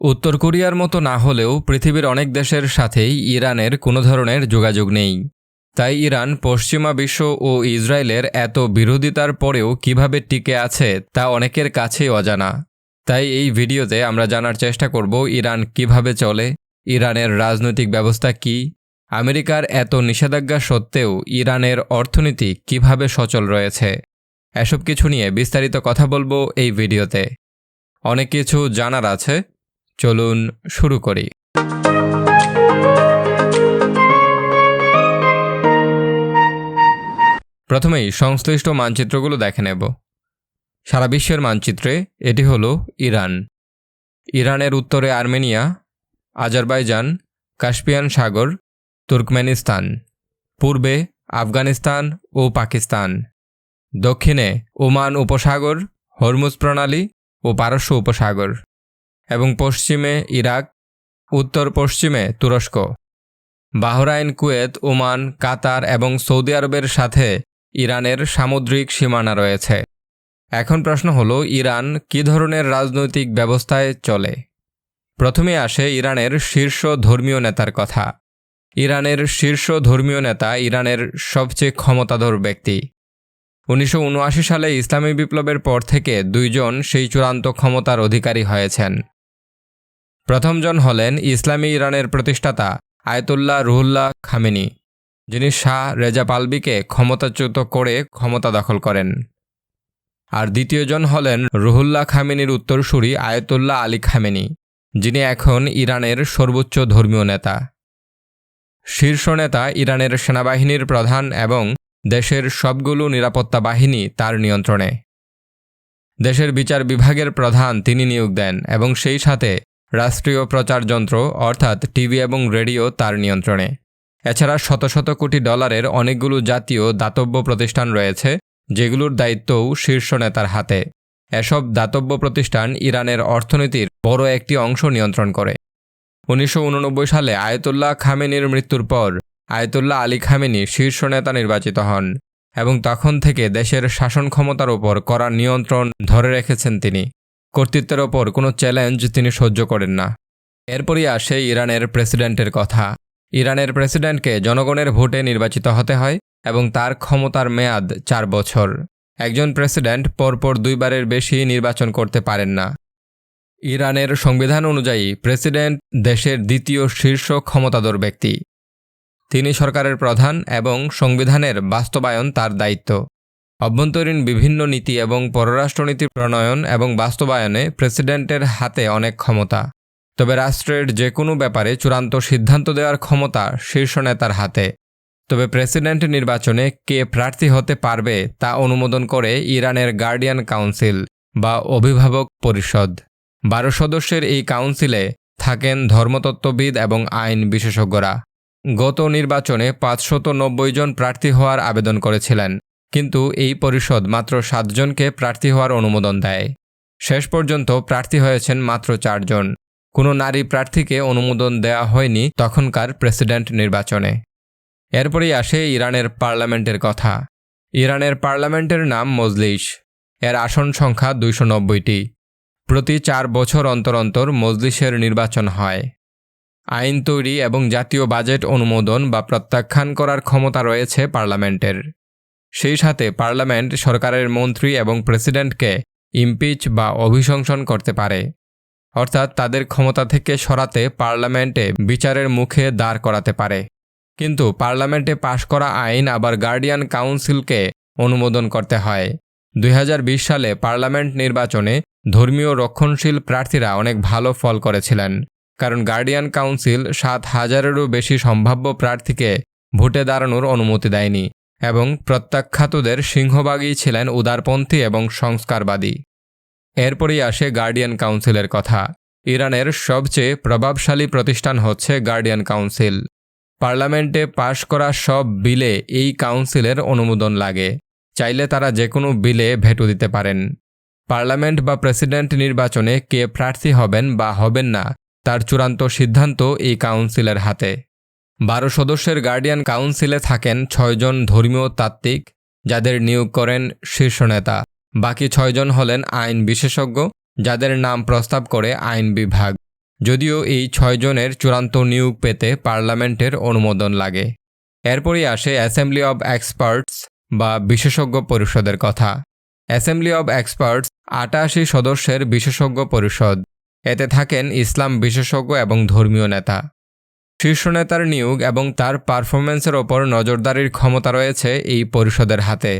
উত্তর কোরিয়ার মতো না হলেও পৃথিবীর অনেক দেশের সাথেই ইরানের কোনো ধরনের যোগাযোগ নেই। তাই ইরান পশ্চিমা বিশ্ব ও ইসরায়েলের এত বিরোধিতার পরেও কিভাবে টিকে আছে তা অনেকের কাছেই অজানা। তাই এই ভিডিওতে আমরা জানার চেষ্টা করব ইরান কিভাবে চলে, ইরানের রাজনৈতিক ব্যবস্থা কী, আমেরিকার এত নিষেধাজ্ঞা সত্ত্বেও ইরানের অর্থনীতি কিভাবে সচল রয়েছে। এসব কিছু নিয়ে বিস্তারিত কথা বলবো এই ভিডিওতে। অনেক কিছু জানার আছে, চলুন শুরু করি। প্রথমেই সংশ্লিষ্ট মানচিত্রগুলো দেখে নেব। সারা বিশ্বের মানচিত্রে এটি হলো ইরান। ইরানের উত্তরে আর্মেনিয়া, আজারবাইজান, কাস্পিয়ান সাগর, তুর্কমেনিস্তান, পূর্বে আফগানিস্তান ও পাকিস্তান, দক্ষিণে ওমান উপসাগর, হরমুজ প্রণালী ও পারস্য উপসাগর, এবং পশ্চিমে ইরাক, উত্তর পশ্চিমে তুরস্ক, বাহরাইন, কুয়েত, ওমান, কাতার এবং সৌদি আরবের সাথে ইরানের সামুদ্রিক সীমানা রয়েছে। এখন প্রশ্ন হলো, ইরান কী ধরনের রাজনৈতিক ব্যবস্থায় চলে? প্রথমে আসে ইরানের শীর্ষ ধর্মীয় নেতার কথা। ইরানের শীর্ষ ধর্মীয় নেতা ইরানের সবচেয়ে ক্ষমতাধর ব্যক্তি। 1979 সালে ইসলামী বিপ্লবের পর থেকে দুইজন সেই চূড়ান্ত ক্ষমতার অধিকারী হয়েছেন। প্রথমজন হলেন ইসলামী ইরানের প্রতিষ্ঠাতা আয়াতুল্লাহ রুহুল্লাহ খামেনি, যিনি শাহ রেজা পাহলভীকে ক্ষমতাচ্যুত করে ক্ষমতা দখল করেন। আর দ্বিতীয়জন হলেন রুহুল্লাহ খামেনির উত্তরসূরি আয়াতুল্লাহ আলী খামেনি, যিনি এখন ইরানের সর্বোচ্চ ধর্মীয় নেতা। শীর্ষ নেতা ইরানের সেনাবাহিনীর প্রধান এবং দেশের সবগুলো নিরাপত্তা বাহিনী তার নিয়ন্ত্রণে। দেশের বিচার বিভাগের প্রধান তিনি নিয়োগ দেন এবং সেই সাথে রাষ্ট্রীয় প্রচার যন্ত্র অর্থাৎ টিভি এবং রেডিও তার নিয়ন্ত্রণে। এছাড়া শত শত কোটি ডলারের অনেকগুলো জাতীয় দাতব্য প্রতিষ্ঠান রয়েছে, যেগুলোর দায়িত্বও শীর্ষ নেতার হাতে। এসব দাতব্য প্রতিষ্ঠান ইরানের অর্থনীতির বড় একটি অংশ নিয়ন্ত্রণ করে। 1989 সালে আয়াতুল্লাহ খামেনির মৃত্যুর পর আয়াতুল্লাহ আলী খামেনি শীর্ষ নেতা নির্বাচিত হন এবং তখন থেকে দেশের শাসন ক্ষমতার ওপর কড়া নিয়ন্ত্রণ ধরে রেখেছেন তিনি। কর্তৃত্বের ওপর কোনো চ্যালেঞ্জ তিনি সহ্য করেন না। এরপরই আসে ইরানের প্রেসিডেন্টের কথা। ইরানের প্রেসিডেন্টকে জনগণের ভোটে নির্বাচিত হতে হয় এবং তার ক্ষমতার মেয়াদ 4 বছর। একজন প্রেসিডেন্ট পরপর 2 বারের বেশি নির্বাচন করতে পারেন না। ইরানের সংবিধান অনুযায়ী প্রেসিডেন্ট দেশের দ্বিতীয় শীর্ষ ক্ষমতাধর ব্যক্তি। তিনি সরকারের প্রধান এবং সংবিধানের বাস্তবায়ন তার দায়িত্ব। অভ্যন্তরীণ বিভিন্ন নীতি এবং পররাষ্ট্রনীতি প্রণয়ন এবং বাস্তবায়নে প্রেসিডেন্টের হাতে অনেক ক্ষমতা। তবে রাষ্ট্রের যে কোনো ব্যাপারে চূড়ান্ত সিদ্ধান্ত দেওয়ার ক্ষমতা শীর্ষ নেতার হাতে। তবে প্রেসিডেন্ট নির্বাচনে কে প্রার্থী হতে পারবে তা অনুমোদন করে ইরানের গার্ডিয়ান কাউন্সিল বা অভিভাবক পরিষদ। 12 সদস্যের এই কাউন্সিলে থাকেন ধর্মতত্ত্ববিদ এবং আইন বিশেষজ্ঞরা। গত নির্বাচনে 590 জন প্রার্থী হওয়ার আবেদন করেছিলেন, কিন্তু এই পরিষদ মাত্র 7 জনকে প্রার্থী হওয়ার অনুমোদন দেয়। শেষ পর্যন্ত প্রার্থী হয়েছেন মাত্র 4 জন। কোনো নারী প্রার্থীকে অনুমোদন দেওয়া হয়নি তখনকার প্রেসিডেন্ট নির্বাচনে। এরপরই আসে ইরানের পার্লামেন্টের কথা। ইরানের পার্লামেন্টের নাম মজলিস। এর আসন সংখ্যা 290টি। প্রতি 4 বছর অন্তর অন্তর মজলিসের নির্বাচন হয়। আইন তৈরি এবং জাতীয় বাজেট অনুমোদন বা প্রত্যাখ্যান করার ক্ষমতা রয়েছে পার্লামেন্টের। সেই সাথে পার্লামেন্ট সরকারের মন্ত্রী এবং প্রেসিডেন্টকে ইমপিচ বা অভিশংসন করতে পারে, অর্থাৎ তাদের ক্ষমতা থেকে সরাতে পার্লামেন্টে বিচারের মুখে দাঁড় করাতে পারে। কিন্তু পার্লামেন্টে পাশ করা আইন আবার গার্ডিয়ান কাউন্সিলকে অনুমোদন করতে হয়। 2020 সালে পার্লামেন্ট নির্বাচনে ধর্মীয় রক্ষণশীল প্রার্থীরা অনেক ভালো ফল করেছিলেন, কারণ গার্ডিয়ান কাউন্সিল 7,000-এরও বেশি সম্ভাব্য প্রার্থীকে ভোটে দাঁড়ানোর অনুমতি দেয়নি এবং প্রত্যাখ্যাতদের সিংহভাগই ছিলেন উদারপন্থী এবং সংস্কারবাদী। এরপরই আসে গার্ডিয়ান কাউন্সিলের কথা। ইরানের সবচেয়ে প্রভাবশালী প্রতিষ্ঠান হচ্ছে গার্ডিয়ান কাউন্সিল। পার্লামেন্টে পাশ করা সব বিলে এই কাউন্সিলের অনুমোদন লাগে। চাইলে তারা যে কোনো বিলে ভেটো দিতে পারেন। পার্লামেন্ট বা প্রেসিডেন্ট নির্বাচনে কে প্রার্থী হবেন বা হবেন না তার চূড়ান্ত সিদ্ধান্ত এই কাউন্সিলের হাতে। 12 সদস্যের গার্ডিয়ান কাউন্সিলে থাকেন 6 জন ধর্মীয় তাত্ত্বিক, যাদের নিয়োগ করেন শীর্ষ নেতা। বাকি 6 জন হলেন আইন বিশেষজ্ঞ, যাদের নাম প্রস্তাব করে আইন বিভাগ। যদিও এই 6 জনের চূড়ান্ত নিয়োগ পেতে পার্লামেন্টের অনুমোদন লাগে। এরপরই আসে অ্যাসেম্বলি অব এক্সপার্টস বা বিশেষজ্ঞ পরিষদের কথা। অ্যাসেম্বলি অব এক্সপার্টস 88 সদস্যের বিশেষজ্ঞ পরিষদ। এতে থাকেন ইসলাম বিশেষজ্ঞ এবং ধর্মীয় নেতা। শীর্ষ নেতার নিয়োগ এবং তার পারফরম্যান্সের ওপর নজরদারির ক্ষমতা রয়েছে এই পরিষদের হাতে।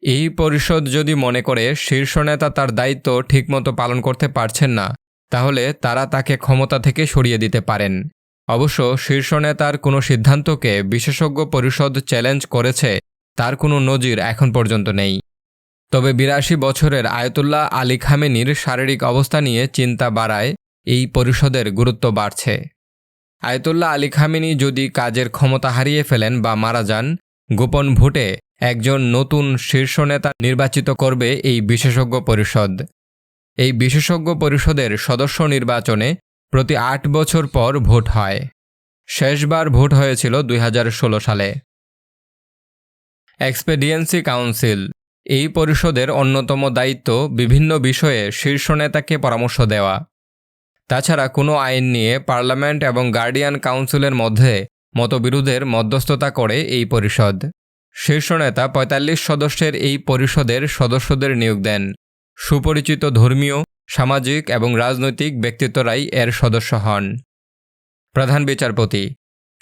এই পরিষদ যদি মনে করে শীর্ষ নেতা তার দায়িত্ব ঠিকমতো পালন করতে পারছেন না, তাহলে তারা তাকে ক্ষমতা থেকে সরিয়ে দিতে পারেন। অবশ্য শীর্ষ নেতার কোনো সিদ্ধান্তকে বিশেষজ্ঞ পরিষদ চ্যালেঞ্জ করেছে তার কোনো নজির এখন পর্যন্ত নেই। তবে 82 বছরের আয়াতুল্লাহ আলী খামেনির শারীরিক অবস্থা নিয়ে চিন্তা বাড়ায় এই পরিষদের গুরুত্ব বাড়ছে। আয়াতুল্লাহ আলী খামেনি যদি কাজের ক্ষমতা হারিয়ে ফেলেন বা মারা যান, গোপন ভোটে একজন নতুন শীর্ষ নেতা নির্বাচিত করবে এই বিশেষজ্ঞ পরিষদ। এই বিশেষজ্ঞ পরিষদের সদস্য নির্বাচনে প্রতি 8 বছর পর ভোট হয়। শেষবার ভোট হয়েছিল 2016 সালে। এক্সপেডিয়েন্সি কাউন্সিল এই পরিষদের অন্যতম দায়িত্ব বিভিন্ন বিষয়ে শীর্ষ নেতাকে পরামর্শ দেওয়া। তাছাড়া কোনো আইন নিয়ে পার্লামেন্ট এবং গার্ডিয়ান কাউন্সিলের মধ্যে মতবিরোধের মধ্যস্থতা করে এই পরিষদ। শীর্ষ নেতা 45 সদস্যের এই পরিষদের সদস্যদের নিয়োগ দেন। সুপরিচিত ধর্মীয়, সামাজিক এবং রাজনৈতিক ব্যক্তিত্বরাই এর সদস্য হন। প্রধান বিচারপতি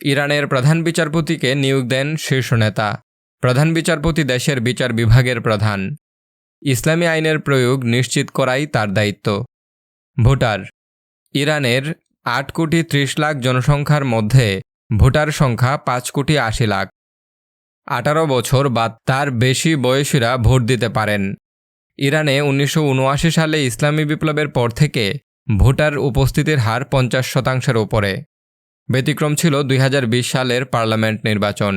ইরানের প্রধান বিচারপতিকে নিয়োগ দেন শীর্ষ নেতা। প্রধান বিচারপতি দেশের বিচার বিভাগের প্রধান। ইসলামী আইনের প্রয়োগ নিশ্চিত করাই তার দায়িত্ব। ভোটার ইরানের 8 কোটি 30 লাখ জনসংখ্যার মধ্যে ভোটার সংখ্যা 5 কোটি 80 লাখ। 18 বছর বা তার বেশি বয়সীরা ভোট দিতে পারেন। ইরানে 1979 সালে ইসলামী বিপ্লবের পর থেকে ভোটার উপস্থিতির হার 50% উপরে। ব্যতিক্রম ছিল 2020 সালের পার্লামেন্ট নির্বাচন।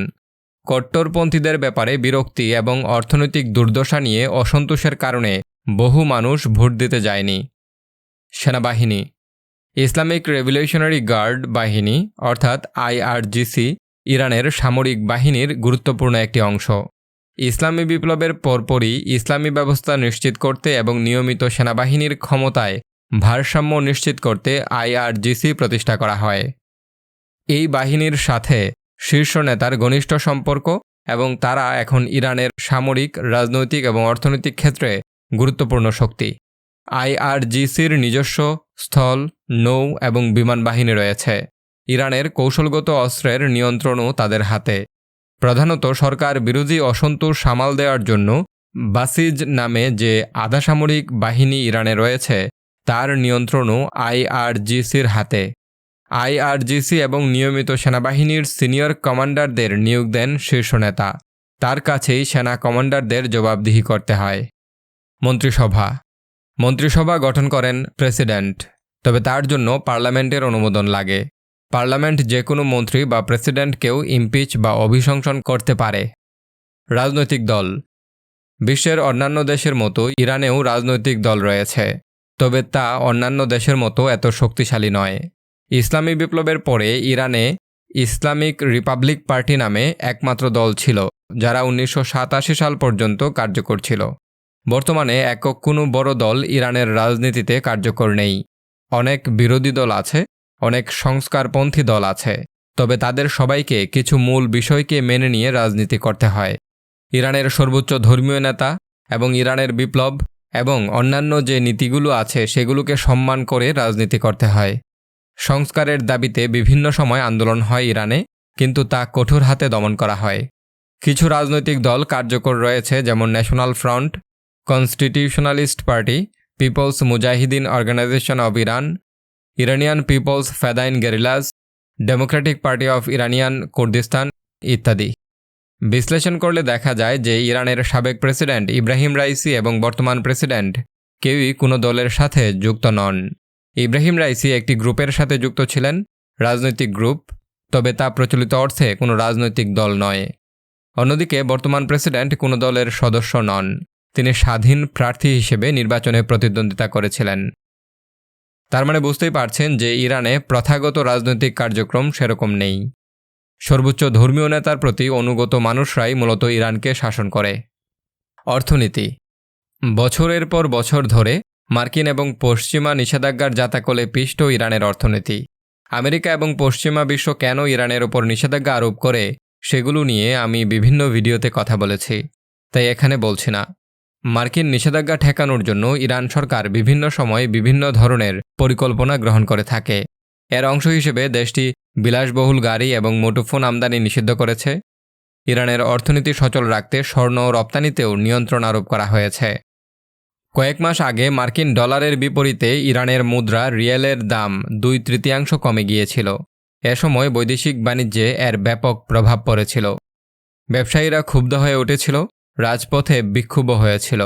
কট্টরপন্থীদের ব্যাপারে বিরক্তি এবং অর্থনৈতিক দুর্দশা নিয়ে অসন্তোষের কারণে বহু মানুষ ভোট দিতে যায়নি। সেনাবাহিনী ইসলামিক রেভলিউশনারি গার্ড বাহিনী অর্থাৎ IRGC ইরানের সামরিক বাহিনীর গুরুত্বপূর্ণ একটি অংশ। ইসলামী বিপ্লবের পরপরই ইসলামী ব্যবস্থা নিশ্চিত করতে এবং নিয়মিত সেনাবাহিনীর ক্ষমতায় ভারসাম্য নিশ্চিত করতে IRGC প্রতিষ্ঠা করা হয়। এই বাহিনীর সাথে শীর্ষ নেতার ঘনিষ্ঠ সম্পর্ক এবং তারা এখন ইরানের সামরিক, রাজনৈতিক এবং অর্থনৈতিক ক্ষেত্রে গুরুত্বপূর্ণ শক্তি। IRGCর নিজস্ব স্থল, নৌ এবং বিমান বাহিনী রয়েছে। ইরানের কৌশলগত অস্ত্রের নিয়ন্ত্রণও তাদের হাতে। প্রধানত সরকার বিরোধী অসন্তোষ সামাল দেওয়ার জন্য বাসিজ নামে যে আধাসামরিক বাহিনী ইরানে রয়েছে তার নিয়ন্ত্রণও IRGCর হাতে। IRGC এবং নিয়মিত সেনাবাহিনীর সিনিয়র কমান্ডারদের নিয়োগ দেন শীর্ষ নেতা। তার কাছেই সেনা কমান্ডারদের জবাবদিহি করতে হয়। মন্ত্রিসভা গঠন করেন প্রেসিডেন্ট, তবে তার জন্য পার্লামেন্টের অনুমোদন লাগে। পার্লামেন্ট যে কোনো মন্ত্রী বা প্রেসিডেন্টকেও ইমপিচ বা অভিশংসন করতে পারে। রাজনৈতিক দল বিশ্বের অন্যান্য দেশের মতো ইরানেও রাজনৈতিক দল রয়েছে, তবে তা অন্যান্য দেশের মতো এত শক্তিশালী নয়। ইসলামী বিপ্লবের পরে ইরানে ইসলামিক রিপাবলিক পার্টি নামে একমাত্র দল ছিল, যারা 1987 সাল পর্যন্ত কার্যকর ছিল। বর্তমানে একক কোনো বড় দল ইরানের রাজনীতিতে কার্যকর নেই। অনেক বিরোধী দল আছে, অনেক সংস্কারপন্থী দল আছে, তবে তাদের সবাইকে কিছু মূল বিষয়কে মেনে নিয়ে রাজনীতি করতে হয়। ইরানের সর্বোচ্চ ধর্মীয় নেতা এবং ইরানের বিপ্লব এবং অন্যান্য যে নীতিগুলো আছে সেগুলোকে সম্মান করে রাজনীতি করতে হয়। সংস্কারের দাবিতে বিভিন্ন সময় আন্দোলন হয় ইরানে, কিন্তু তা কঠোর হাতে দমন করা হয়। কিছু রাজনৈতিক দল কার্যকর রয়েছে, যেমন National Front, Constitutionalist Party, People's Mujahedin Organization of Iran, Iranian People's Fedaian Guerrillas, Democratic Party of Iranian Kurdistan ইত্যাদি। বিশ্লেষণ করলে দেখা যায় যে ইরানের সাবেক প্রেসিডেন্ট ইব্রাহিম রাইসি এবং বর্তমান প্রেসিডেন্ট কেউই কোনো দলের সাথে যুক্ত নন। ইব্রাহিম রাইসি একটি গ্রুপের সাথে যুক্ত ছিলেন, রাজনৈতিক গ্রুপ, তবে তা প্রচলিত অর্থে কোনো রাজনৈতিক দল নয়। অন্যদিকে বর্তমান প্রেসিডেন্ট কোনো দলের সদস্য নন, তিনি স্বাধীন প্রার্থী হিসেবে নির্বাচনে প্রতিদ্বন্দ্বিতা করেছিলেন। তার মানে বুঝতেই পারছেন যে ইরানে প্রথাগত রাজনৈতিক কার্যক্রম সেরকম নেই। সর্বোচ্চ ধর্মীয় নেতার প্রতি অনুগত মানুষরাই মূলত ইরানকে শাসন করে। অর্থনীতি বছরের পর বছর ধরে মার্কিন এবং পশ্চিমা নিষেধাজ্ঞার জাতাকলে পিষ্ট ইরানের অর্থনীতি। আমেরিকা এবং পশ্চিমা বিশ্ব কেন ইরানের ওপর নিষেধাজ্ঞা আরোপ করে সেগুলো নিয়ে আমি বিভিন্ন ভিডিওতে কথা বলেছি, তাই এখানে বলছি না। মার্কিন নিষেধাজ্ঞা ঠেকানোর জন্য ইরান সরকার বিভিন্ন সময় বিভিন্ন ধরনের পরিকল্পনা গ্রহণ করে থাকে। এর অংশ হিসেবে দেশটি বিলাসবহুল গাড়ি এবং মুঠোফোন আমদানি নিষিদ্ধ করেছে। ইরানের অর্থনীতি সচল রাখতে স্বর্ণ রপ্তানিতেও নিয়ন্ত্রণ আরোপ করা হয়েছে। কয়েক মাস আগে মার্কিন ডলারের বিপরীতে ইরানের মুদ্রা রিয়েলের দাম 2/3 কমে গিয়েছিল। এ সময় বৈদেশিক বাণিজ্যে এর ব্যাপক প্রভাব পড়েছিল। ব্যবসায়ীরা ক্ষুব্ধ হয়ে উঠেছিল, রাজপথে বিক্ষোভ হয়েছিল।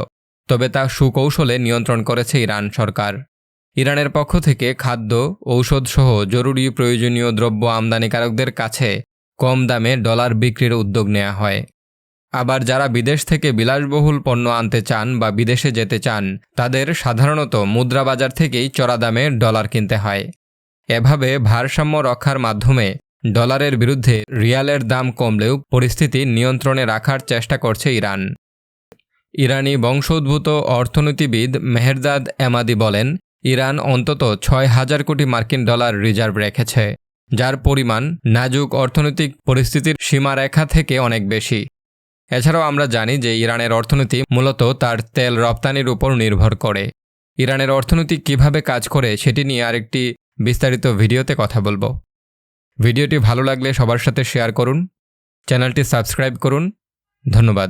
তবে তা সুকৌশলে নিয়ন্ত্রণ করেছে ইরান সরকার। ইরানের পক্ষ থেকে খাদ্য, ঔষধসহ জরুরি প্রয়োজনীয় দ্রব্য আমদানিকারকদের কাছে কম দামে ডলার বিক্রির উদ্যোগ নেওয়া হয়। আবার যারা বিদেশ থেকে বিলাসবহুল পণ্য আনতে চান বা বিদেশে যেতে চান, তাদের সাধারণত মুদ্রা বাজার থেকেই চড়া দামে ডলার কিনতে হয়। এভাবে ভারসাম্য রক্ষার মাধ্যমে ডলারের বিরুদ্ধে রিয়ালের দাম কমলেও পরিস্থিতি নিয়ন্ত্রণে রাখার চেষ্টা করছে ইরান। ইরানি বংশোদ্ভূত অর্থনীতিবিদ মেহেরজাদ এমাদি বলেন, ইরান অন্তত 6,000 কোটি মার্কিন ডলার রিজার্ভ রেখেছে, যার পরিমাণ নাজুক অর্থনৈতিক পরিস্থিতির সীমারেখা থেকে অনেক বেশি। এছাড়াও আমরা জানি যে ইরানের অর্থনীতি মূলত তার তেল রপ্তানির উপর নির্ভর করে। ইরানের অর্থনীতি কিভাবে কাজ করে সেটি নিয়ে আরেকটি বিস্তারিত ভিডিওতে কথা বলবো। ভিডিওটি ভালো লাগলে সবার সাথে শেয়ার করুন, চ্যানেলটি সাবস্ক্রাইব করুন। ধন্যবাদ।